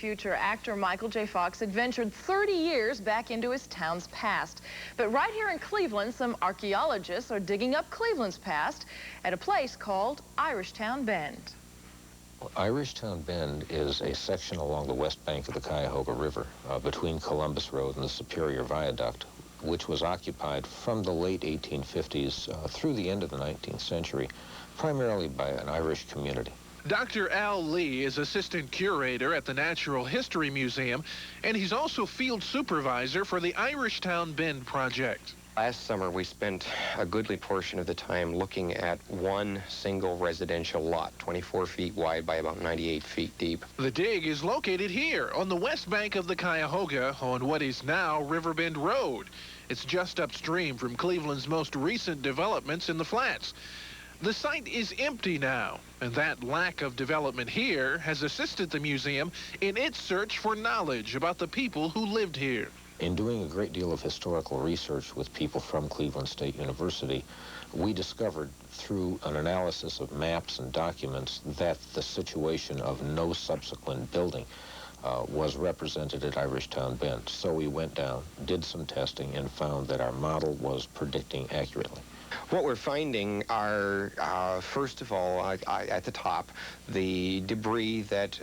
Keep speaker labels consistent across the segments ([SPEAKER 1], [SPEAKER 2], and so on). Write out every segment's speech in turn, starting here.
[SPEAKER 1] future actor Michael J. Fox adventured 30 years back into his town's past. But right here in Cleveland, some archaeologists are digging up Cleveland's past at a place called Irishtown Bend.
[SPEAKER 2] Irishtown Bend is a section along the west bank of the Cuyahoga River between Columbus Road and the Superior Viaduct, which was occupied from the late 1850s through the end of the 19th century, primarily by an Irish community.
[SPEAKER 3] Dr. Al Lee is assistant curator at the Natural History Museum, and he's also field supervisor for the Irishtown Bend project.
[SPEAKER 4] Last summer, we spent a goodly portion of the time looking at one single residential lot, 24 feet wide by about 98 feet deep.
[SPEAKER 3] The dig is located here on the west bank of the Cuyahoga on what is now Riverbend Road. It's just upstream from Cleveland's most recent developments in the flats. The site is empty now, and that lack of development here has assisted the museum in its search for knowledge about the people who lived here.
[SPEAKER 2] In doing a great deal of historical research with people from Cleveland State University, we discovered through an analysis of maps and documents that the situation of no subsequent building was represented at Irishtown Bend. So we went down, did some testing, and found that our model was predicting accurately.
[SPEAKER 4] What we're finding are, first of all, at the top, the debris that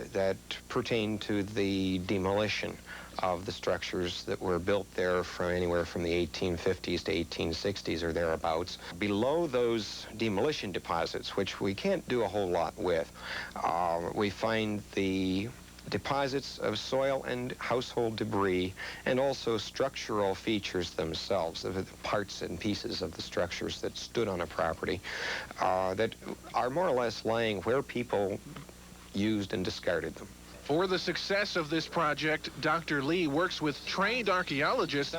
[SPEAKER 4] pertain to the demolition of the structures that were built there from anywhere from the 1850s to 1860s or thereabouts. Below those demolition deposits, which we can't do a whole lot with, we find the deposits of soil and household debris, and also structural features themselves, of the parts and pieces of the structures that stood on a property that are more or less lying where people used and discarded them.
[SPEAKER 3] For the success of this project, Dr. Lee works with trained archaeologists,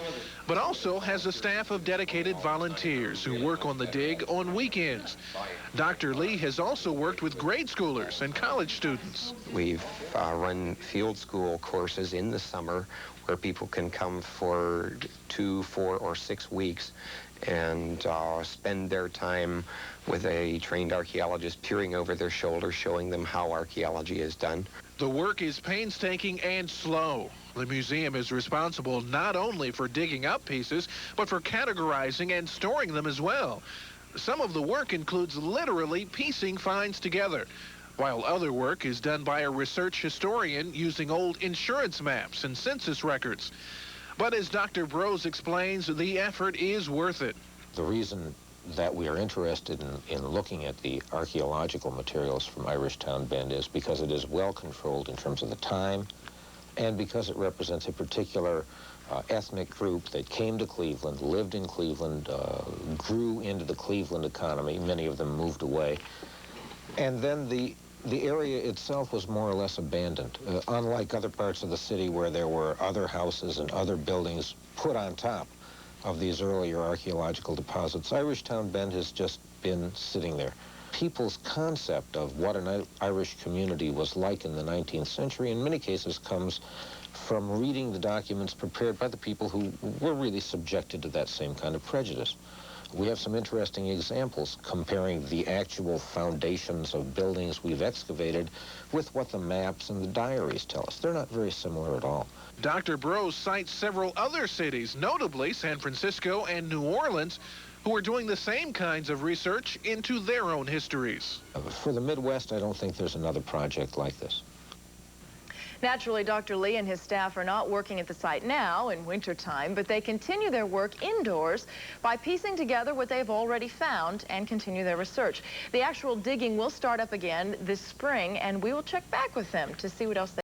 [SPEAKER 3] but also has a staff of dedicated volunteers who work on the dig on weekends. Dr. Lee has also worked with grade schoolers and college students.
[SPEAKER 4] We've run field school courses in the summer where people can come for 2, 4, or 6 weeks and spend their time with a trained archaeologist peering over their shoulder, showing them how archaeology is done.
[SPEAKER 3] The work is painstaking and slow. The museum is responsible not only for digging up pieces, but for categorizing and storing them as well. Some of the work includes literally piecing finds together, while other work is done by a research historian using old insurance maps and census records. But as Dr. Brose explains, the effort is worth it.
[SPEAKER 2] The reason that we are interested in looking at the archaeological materials from Irishtown Bend is because it is well controlled in terms of the time, and because it represents a particular ethnic group that came to Cleveland, lived in Cleveland, grew into the Cleveland economy. Many of them moved away. And then the area itself was more or less abandoned. Unlike other parts of the city where there were other houses and other buildings put on top of these earlier archaeological deposits, Irishtown Bend has just been sitting there. People's concept of what an Irish community was like in the 19th century in many cases comes from reading the documents prepared by the people who were really subjected to that same kind of prejudice. We have some interesting examples comparing the actual foundations of buildings we've excavated with what the maps and the diaries tell us. They're not very similar at all.
[SPEAKER 3] Dr. Brose cites several other cities, notably San Francisco and New Orleans, who are doing the same kinds of research into their own histories.
[SPEAKER 2] For the Midwest, I don't think there's another project like this.
[SPEAKER 1] Naturally, Dr. Lee and his staff are not working at the site now in wintertime, but they continue their work indoors by piecing together what they've already found and continue their research. The actual digging will start up again this spring, and we will check back with them to see what else they